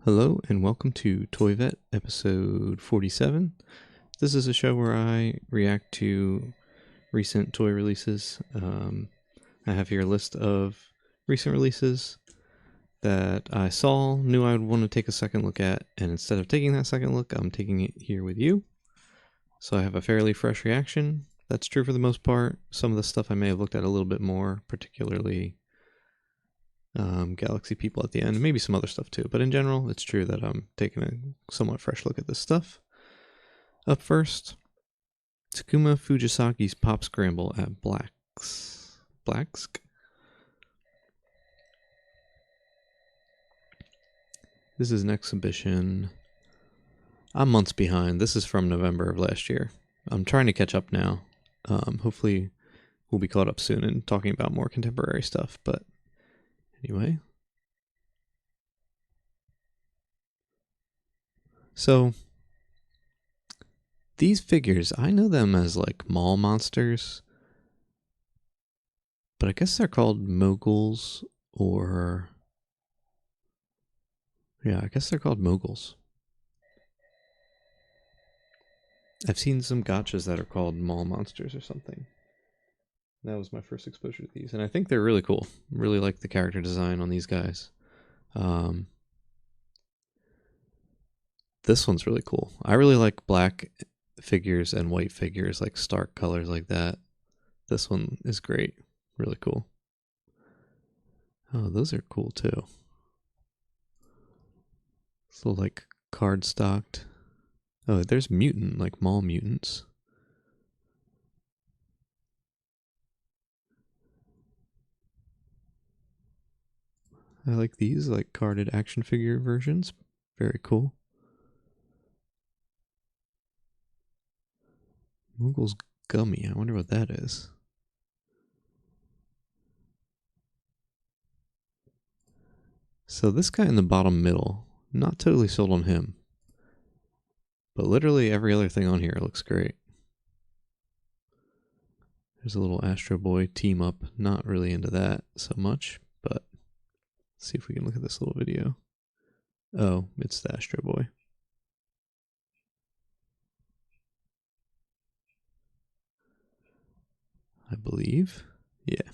Hello and welcome to Toy Vet episode 47. This is a show where I react to recent toy releases. I have here a list of recent releases that I saw, knew I would want to take a second look at, and instead of taking that second look, I'm taking it here with you. So I have a fairly fresh reaction. That's true for the most part. Some of the stuff I may have looked at a little bit more, particularly Galaxy People at the end, maybe some other stuff too. But in general, it's true that I'm taking a somewhat fresh look at this stuff. Up first, Takuma Fujisaki's Pop Scramble at Blacksk. This is an exhibition. I'm months behind. This is from November of last year. I'm trying to catch up now. Hopefully we'll be caught up soon and talking about more contemporary stuff, but anyway. So, these figures, I know them as like mall monsters, but I guess they're called moguls, or yeah, I guess they're called moguls. I've seen some gotchas that are called mall monsters or something. That was my first exposure to these, and I think they're really cool. Really like the character design on these guys. This one's really cool. I really like black figures and white figures, like stark colors like that. This one is great. Really cool. Oh, those are cool too. So like card stocked. Oh, there's mutant, like mall mutants. I like these, like carded action figure versions. Very cool. Moogle's Gummy. I wonder what that is. So this guy in the bottom middle, not totally sold on him. But literally every other thing on here looks great. There's a little Astro Boy team up. Not really into that so much, but let's see if we can look at this little video. Oh, it's the Astro Boy. I believe. Yeah.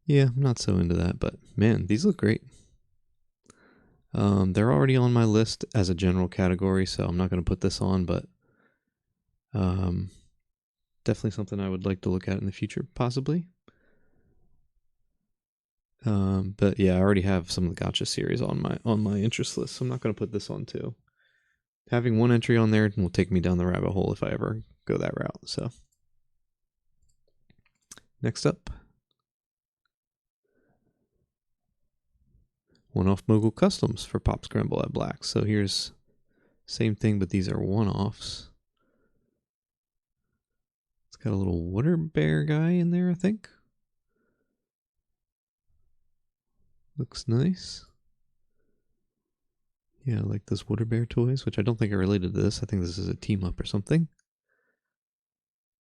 Yeah, I'm not so into that, but man, these look great. They're already on my list as a general category, so I'm not going to put this on, but definitely something I would like to look at in the future, possibly. But yeah, I already have some of the Gotcha series on my interest list, so I'm not going to put this on too. Having one entry on there will take me down the rabbit hole if I ever go that route. So next up, one-off Mogul Customs for Pop Scramble at Black. So here's same thing, but these are one-offs. It's got a little water bear guy in there, I think. Looks nice. Yeah, I like those water bear toys, which I don't think are related to this. I think this is a team up or something.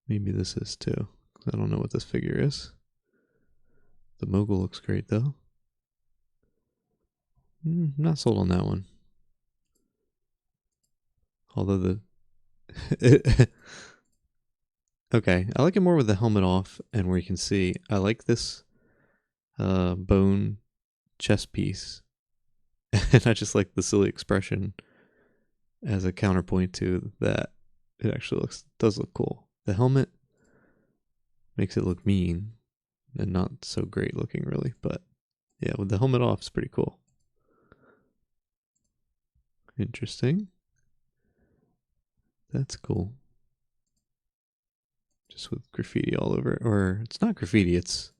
Maybe this is too. I don't know what this figure is. The Mogul looks great though. Not sold on that one. Although the okay, I like it more with the helmet off and where you can see. I like this bone chest piece, and I just like the silly expression as a counterpoint to that. It actually does look cool. The helmet makes it look mean and not so great looking, really. But yeah, with the helmet off, it's pretty cool. Interesting. That's cool. Just with graffiti all over it. Or it's not graffiti, it's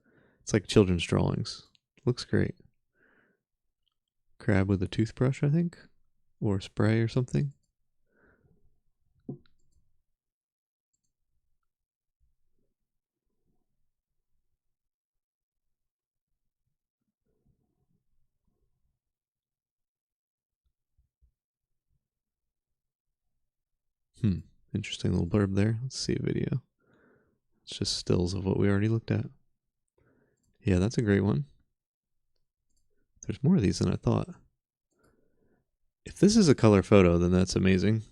like children's drawings. Looks great. Crab with a toothbrush, I think. Or spray or something. Interesting little blurb there. Let's see a video. It's just stills of what we already looked at. Yeah, that's a great one. There's more of these than I thought. If this is a color photo, then that's amazing.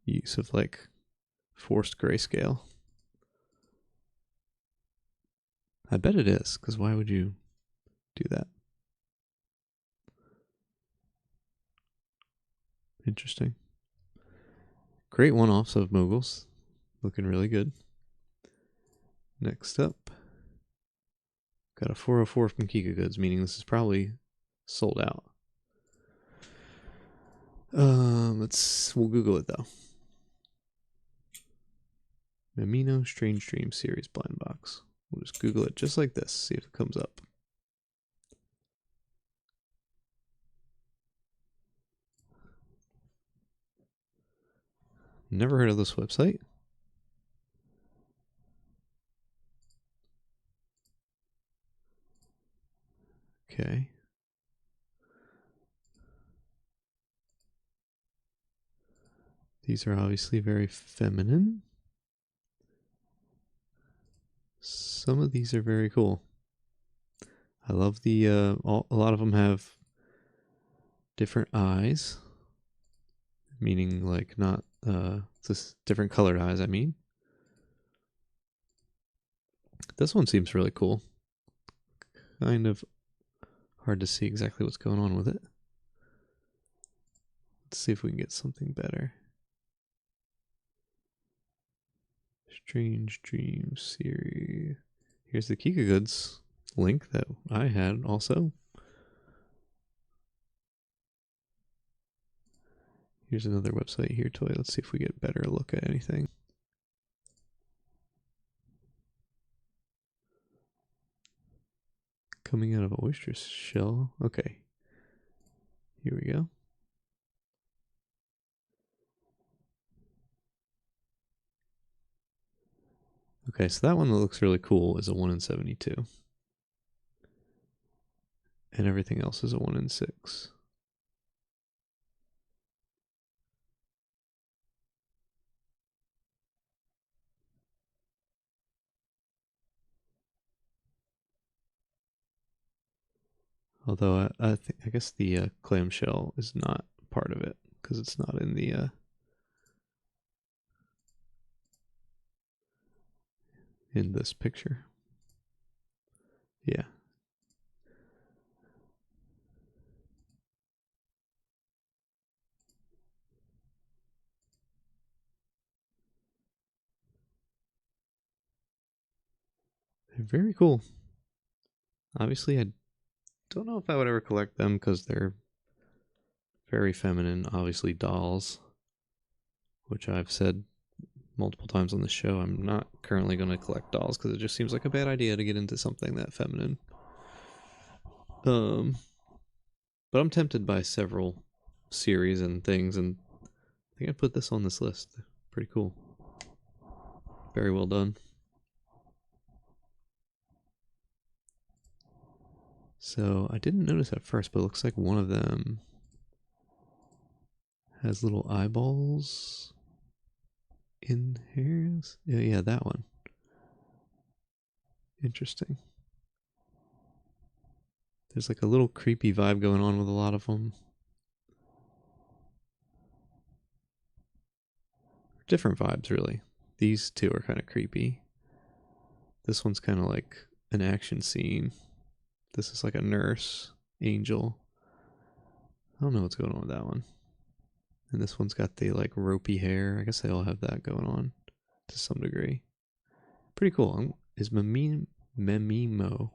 Use of like forced grayscale. I bet it is, because why would you do that? Interesting. Great one-offs of moguls. Looking really good. Next up, got a 404 from Kika Goods, meaning this is probably sold out. We'll Google it though. Mamino Strange Dream Series blind box. We'll just Google it just like this, see if it comes up. Never heard of this website. Okay. These are obviously very feminine. Some of these are very cool. I love the, a lot of them have different eyes. Meaning like not, just different colored eyes, I mean. This one seems really cool. Kind of hard to see exactly what's going on with it. Let's see if we can get something better. Strange Dream Series. Here's the Kika Goods link that I had also. Here's another website here, Toy. Let's see if we get a better look at anything. Coming out of an oyster shell. Okay. Here we go. Okay, so that one that looks really cool is a 1 in 72. And everything else is a 1 in 6. Although I guess the clamshell is not part of it because it's not in the in this picture. Yeah. They're very cool. Obviously, I don't know if I would ever collect them because they're very feminine. Obviously, dolls, which I've said multiple times on the show, I'm not currently going to collect dolls because it just seems like a bad idea to get into something that feminine. But I'm tempted by several series and things, and I think I put this on this list. Pretty cool. Very well done. So I didn't notice at first, but it looks like one of them has little eyeballs in hairs. Yeah, that one. Interesting. There's like a little creepy vibe going on with a lot of them. Different vibes, really. These two are kind of creepy. This one's kind of like an action scene. This is like a nurse, angel. I don't know what's going on with that one. And this one's got the like ropey hair. I guess they all have that going on to some degree. Pretty cool. Is Memimo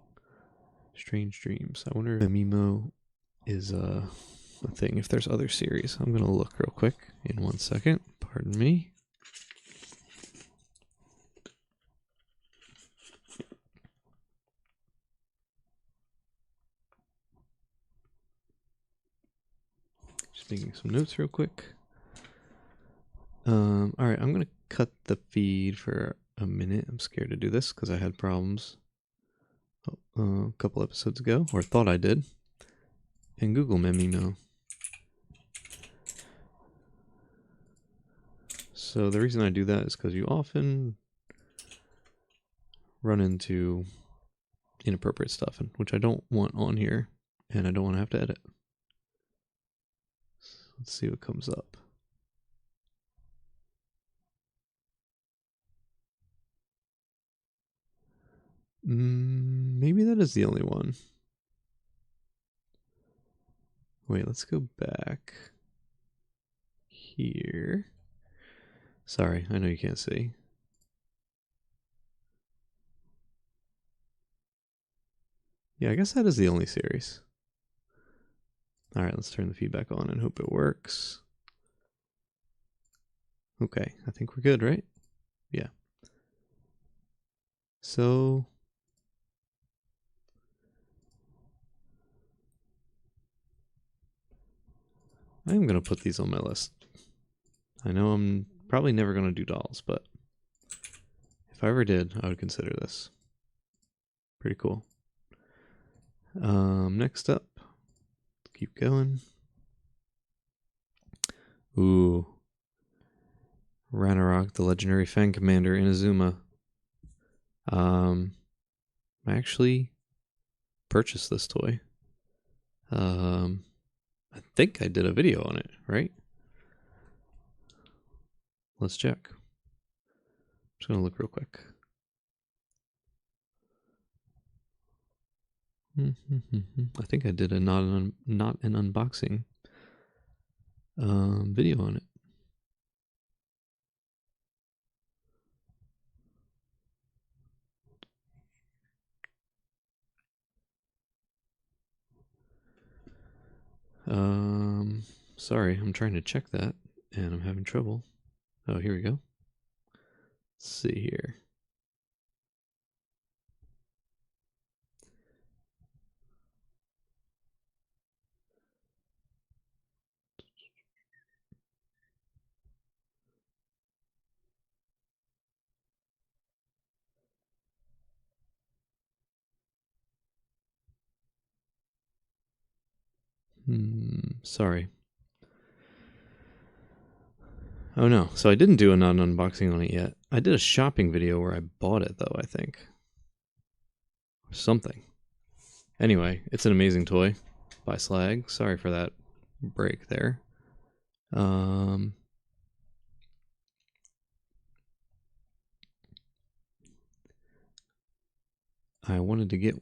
Strange Dreams? I wonder if Memimo is a thing, if there's other series. I'm going to look real quick in 1 second. Pardon me. Just making some notes real quick. Alright, I'm going to cut the feed for a minute. I'm scared to do this because I had problems a couple episodes ago, or thought I did. And Google Memimo. So the reason I do that is because you often run into inappropriate stuff, which I don't want on here. and I don't want to have to edit. Let's see what comes up. Maybe that is the only one. Wait, let's go back here. Sorry, I know you can't see. Yeah, I guess that is the only series. All right, let's turn the feedback on and hope it works. Okay, I think we're good, right? Yeah. So I'm going to put these on my list. I know I'm probably never going to do dolls, but if I ever did, I would consider this. Pretty cool. Next up, keep going. Ooh. Ranarok, the legendary Fang Commander, Inazuma. I actually purchased this toy. I think I did a video on it, right? Let's check. I'm just gonna look real quick. I think I did a not an unboxing video on it. Sorry, I'm trying to check that and I'm having trouble. Oh, here we go. Let's see here. Sorry. Oh no, so I didn't do a non-unboxing on it yet. I did a shopping video where I bought it though, I think. Something. Anyway, it's an amazing toy by Slag. Sorry for that break there. I wanted to get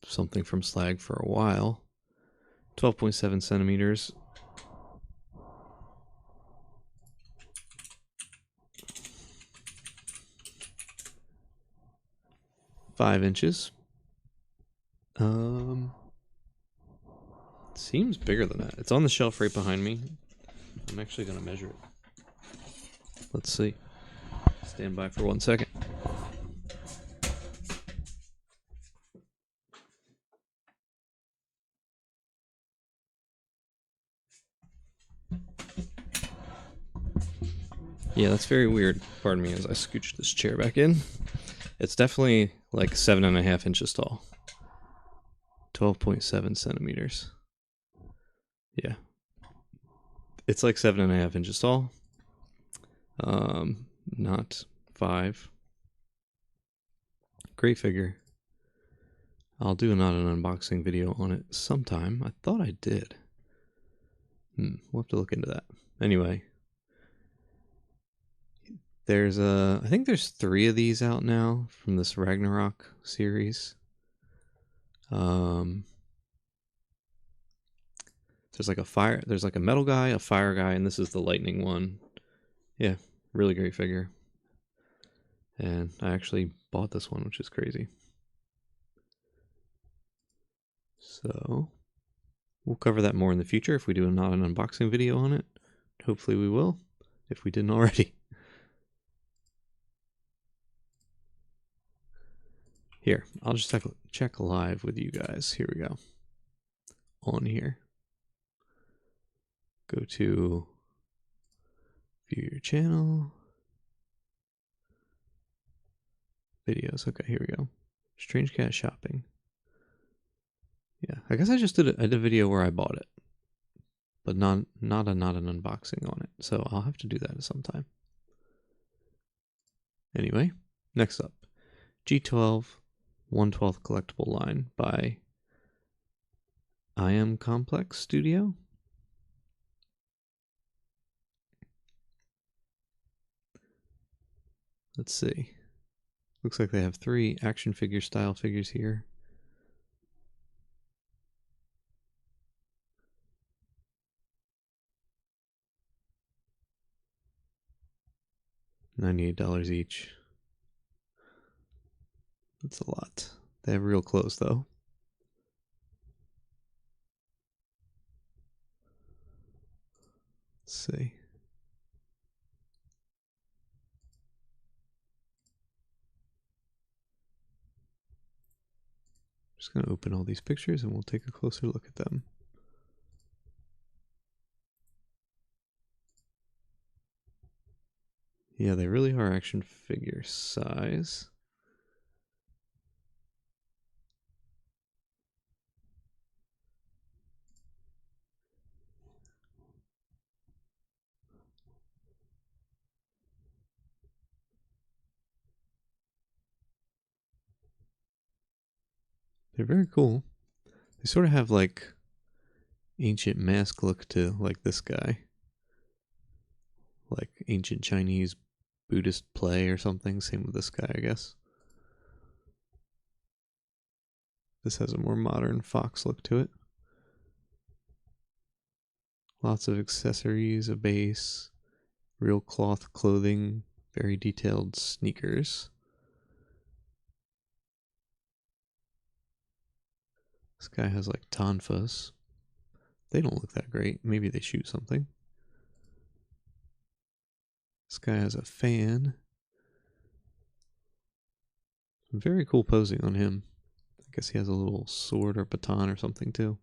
something from Slag for a while. 12.7 centimeters. Five inches. Seems bigger than that. It's on the shelf right behind me. I'm actually gonna measure it. Let's see. Stand by for 1 second. Yeah, that's very weird. Pardon me as I scooch this chair back in. It's definitely like 7.5 inches tall. 12.7 centimeters. Yeah. It's like 7.5 inches tall. Not 5. Great figure. I'll do not an unboxing video on it sometime. I thought I did. We'll have to look into that. Anyway. I think there's 3 of these out now from this Ragnarok series. There's like a metal guy, a fire guy, and this is the lightning one. Yeah, really great figure. And I actually bought this one, which is crazy. So we'll cover that more in the future if we do not an unboxing video on it. Hopefully we will, if we didn't already. Here, I'll just check live with you guys. Here we go. On here. Go to view your channel. Videos. Okay, here we go. Strange Cat shopping. Yeah, I guess I did a video where I bought it, but not an unboxing on it. So I'll have to do that at some time. Anyway, next up, G12 1/12 collectible line by I Am Complex Studio. Let's see. Looks like they have 3 action figure style figures here. $98 each. That's a lot. They have real clothes though. Let's see. Just going to open all these pictures and we'll take a closer look at them. Yeah, they really are action figure size. They're very cool. They sort of have like ancient mask look to like this guy. Like ancient Chinese Buddhist play or something. Same with this guy, I guess. This has a more modern fox look to it. Lots of accessories, a base, real cloth clothing, very detailed sneakers. This guy has like tonfas. They don't look that great. Maybe they shoot something. This guy has a fan. Very cool posing on him. I guess he has a little sword or baton or something too.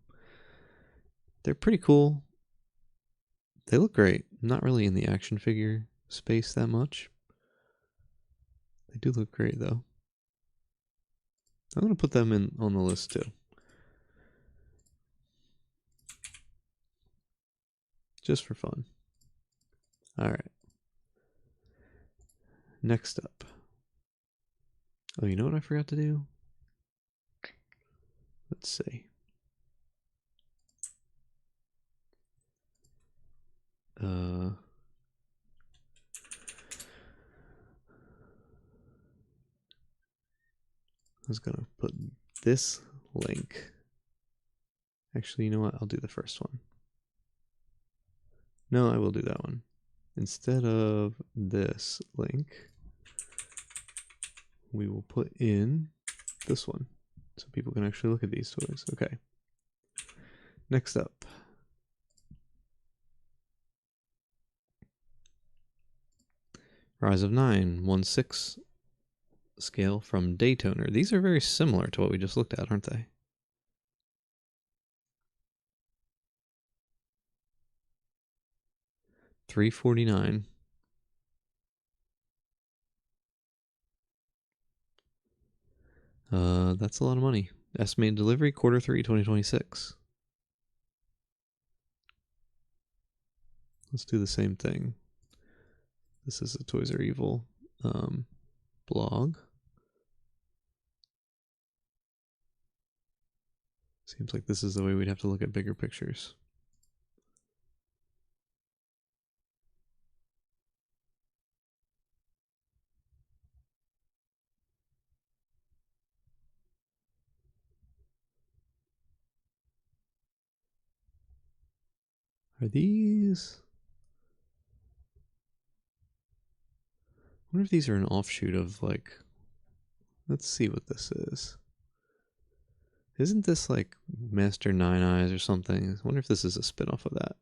They're pretty cool. They look great. Not really in the action figure space that much. They do look great though. I'm going to put them in on the list too. Just for fun. Alright. Next up. Oh, you know what I forgot to do? Let's see. I was gonna put this link. Actually, you know what? I'll do the first one. No, I will do that one. Instead of this link, we will put in this one so people can actually look at these toys. Okay. Next up. Rise of 9, 1/6 scale from Daytoner. These are very similar to what we just looked at, aren't they? $349. That's a lot of money. Estimated delivery Q3 2026. Let's do the same thing. This is the Toys Are Evil blog. Seems like this is the way we'd have to look at bigger pictures. Are these... I wonder if these are an offshoot of like... Let's see what this is. Isn't this like Master Nine Eyes or something? I wonder if this is a spin-off of that.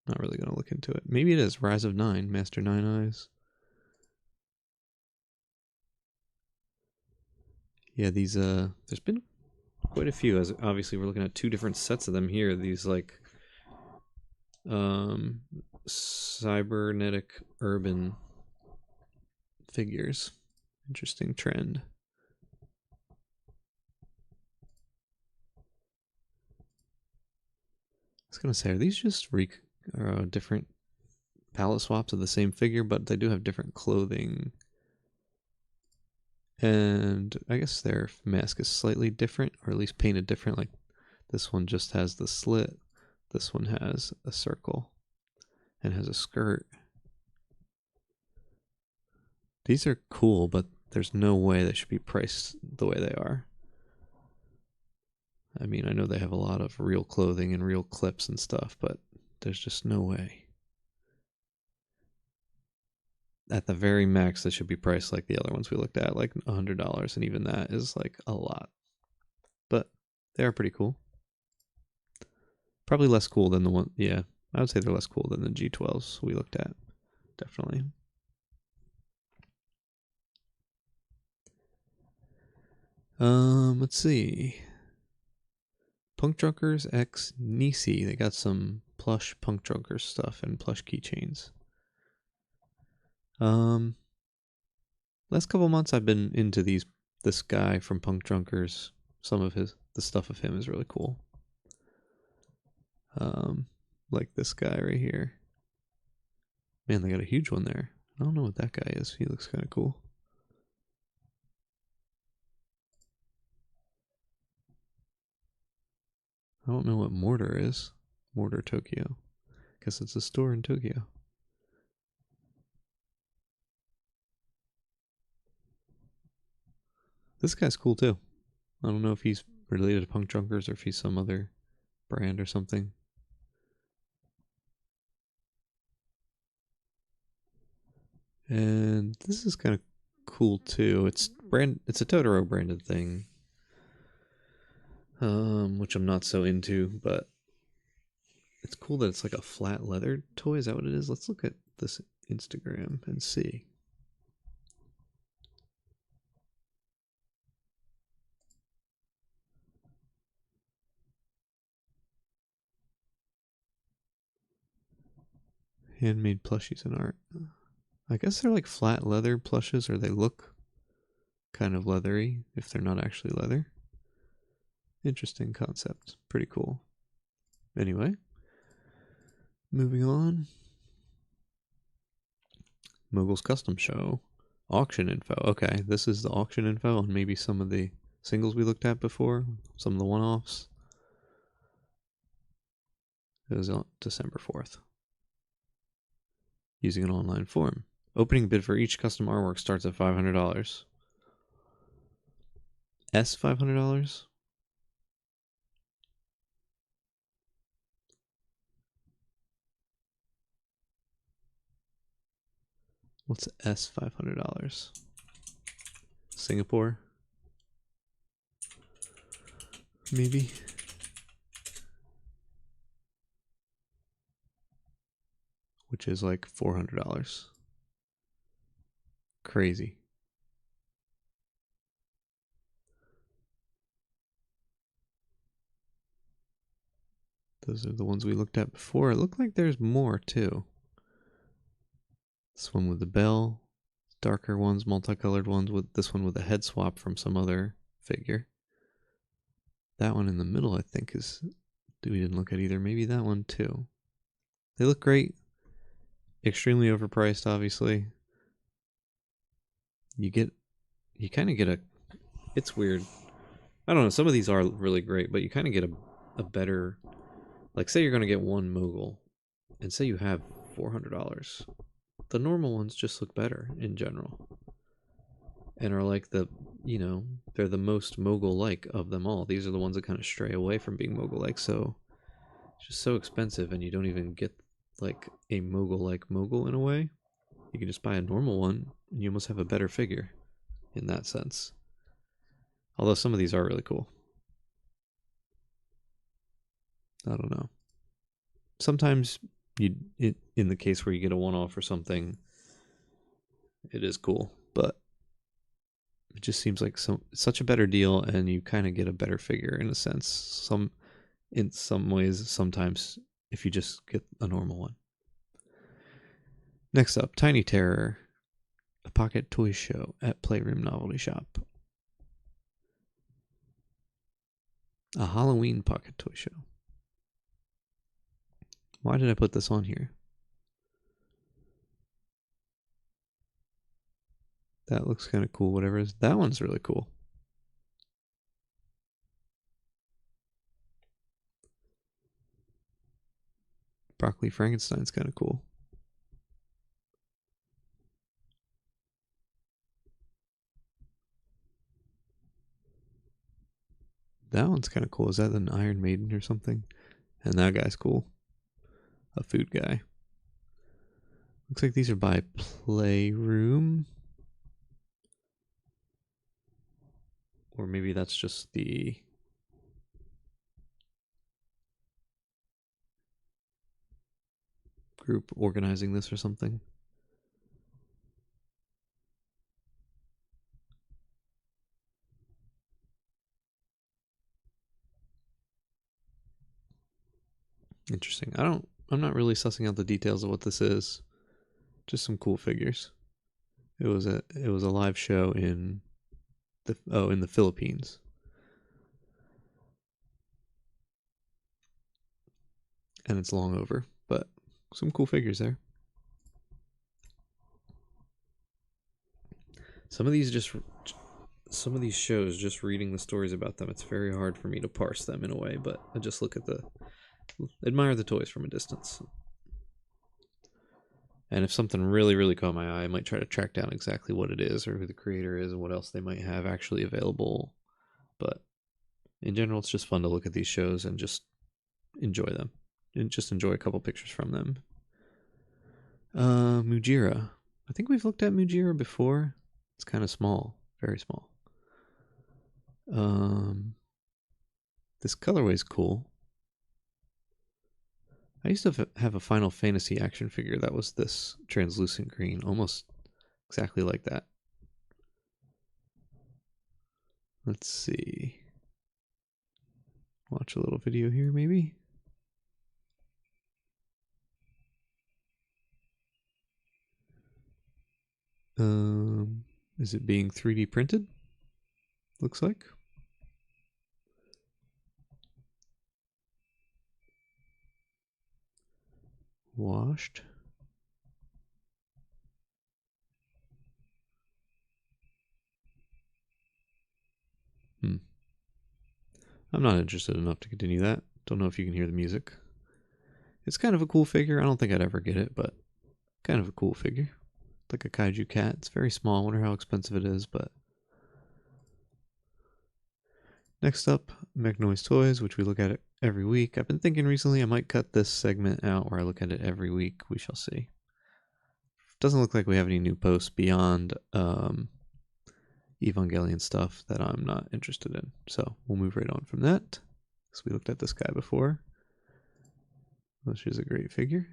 Not really going to look into it. Maybe it is Rise of 9, Master Nine Eyes. Yeah, these, there's been quite a few, as obviously we're looking at 2 different sets of them here. These, like, cybernetic urban figures. Interesting trend. I was going to say, are these just different palette swaps of the same figure, but they do have different clothing? And I guess their mask is slightly different, or at least painted different. Like This one just has the slit. This one has a circle and has a skirt. These are cool, but there's no way they should be priced the way they are. I mean, I know they have a lot of real clothing and real clips and stuff, but there's just no way. At the very max, they should be priced like the other ones we looked at, like $100, and even that is like a lot. But they are pretty cool. Probably less cool than the one, yeah, I would say they're less cool than the G12s we looked at, definitely. Let's see. Punk Drunkers X Nisi. They got some plush Punk Drunkers stuff and plush keychains. Last couple months I've been into this guy from Punk Drunkers. Some of the stuff of him is really cool. Like this guy right here. Man, they got a huge one there. I don't know what that guy is. He looks kind of cool. I don't know what Mortar is. Mortar Tokyo. Guess it's a store in Tokyo. This guy's cool too. I don't know if he's related to Punk Drunkers or if he's some other brand or something. And this is kind of cool too. It's a Totoro branded thing. Which I'm not so into, but it's cool that it's like a flat leather toy. Is that what it is? Let's look at this Instagram and see. Handmade plushies and art. I guess they're like flat leather plushes, or they look kind of leathery if they're not actually leather. Interesting concept. Pretty cool. Anyway, moving on. Mogul's Custom Show. Auction info. Okay, this is the auction info on maybe some of the singles we looked at before, some of the one-offs. It was on December 4th. Using an online form. Opening bid for each custom artwork starts at $500. $500? What's $500? Singapore? Maybe? Which is like $400. Crazy. Those are the ones we looked at before. It looked like there's more too. This one with the bell, darker ones, multicolored ones, with this one with a head swap from some other figure. That one in the middle, I think, we didn't look at either. Maybe that one too. They look great. Extremely overpriced, obviously. You kind of get it's weird. I don't know, some of these are really great, but you kind of get a better, like say you're going to get one Mogul, and say you have $400. The normal ones just look better in general. And are like they're the most Mogul-like of them all. These are the ones that kind of stray away from being Mogul-like, so it's just so expensive, and you don't even get like a Mogul-like Mogul in a way. You can just buy a normal one, and you almost have a better figure in that sense. Although some of these are really cool. I don't know. Sometimes in the case where you get a one-off or something, it is cool, but it just seems like such a better deal, and you kind of get a better figure in a sense. In some ways, sometimes if you just get a normal one. Next up, Tiny Terror, a pocket toy show at Playroom Novelty Shop. A Halloween pocket toy show. Why did I put this on here? That looks kind of cool, whatever it is. That one's really cool. Broccoli Frankenstein's kind of cool. That one's kind of cool. Is that an Iron Maiden or something? And that guy's cool. A food guy. Looks like these are by Playroom. Or maybe that's just the group organizing this or something. Interesting. I'm not really sussing out the details of what this is. Just some cool figures. It was a live show in the Philippines. And it's long over, but some cool figures there. Some of these shows, just reading the stories about them, it's very hard for me to parse them in a way, but I just admire the toys from a distance. And if something really, really caught my eye, I might try to track down exactly what it is or who the creator is and what else they might have actually available. But in general, it's just fun to look at these shows and just enjoy them. And just enjoy a couple pictures from them. Mujira. I think we've looked at Mujira before. It's kind of small. Very small. This colorway is cool. I used to have a Final Fantasy action figure that was this translucent green, almost exactly like that. Let's see. Watch a little video here, maybe. Is it being 3D printed? Looks like. Washed. I'm not interested enough to continue that. Don't know if you can hear the music. It's kind of a cool figure. I don't think I'd ever get it, but kind of a cool figure. It's like a kaiju cat. It's very small. I wonder how expensive it is, but... Next up, Megnoise Toys, which we look at it every week. I've been thinking recently I might cut this segment out where I look at it every week. We shall see. Doesn't look like we have any new posts beyond Evangelion stuff that I'm not interested in. So we'll move right on from that. So we looked at this guy before, which is a great figure.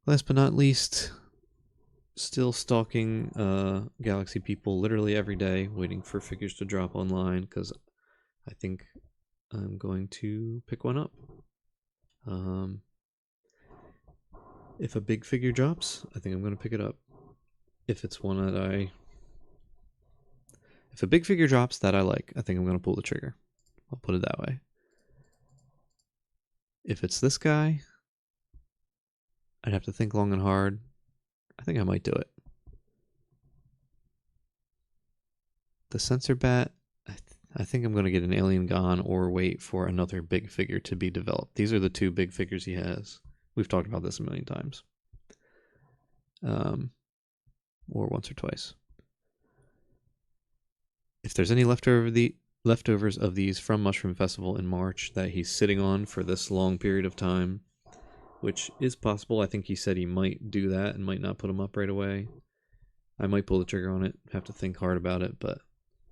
Last but not least, still stalking Galaxy people literally every day, waiting for figures to drop online because I think I'm going to pick one up. If a big figure drops, I think I'm going to pick it up. If it's one that if a big figure drops that I like, I think I'm going to pull the trigger. I'll put it that way. If it's this guy, I'd have to think long and hard. I think I might do it. The Sensor Bat, I think I'm going to get an Alien Gone or wait for another big figure to be developed. These are the two big figures he has. We've talked about this a million times. Or once or twice. If there's any leftovers of these from Mushroom Festival in March that he's sitting on for this long period of time, which is possible. I think he said he might do that and might not put them up right away. I might pull the trigger on it. Have to think hard about it, but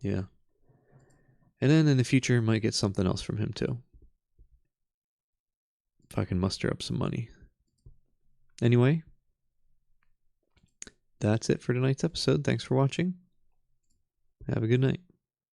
yeah. And then in the future, might get something else from him too. If I can muster up some money. Anyway, that's it for tonight's episode. Thanks for watching. Have a good night.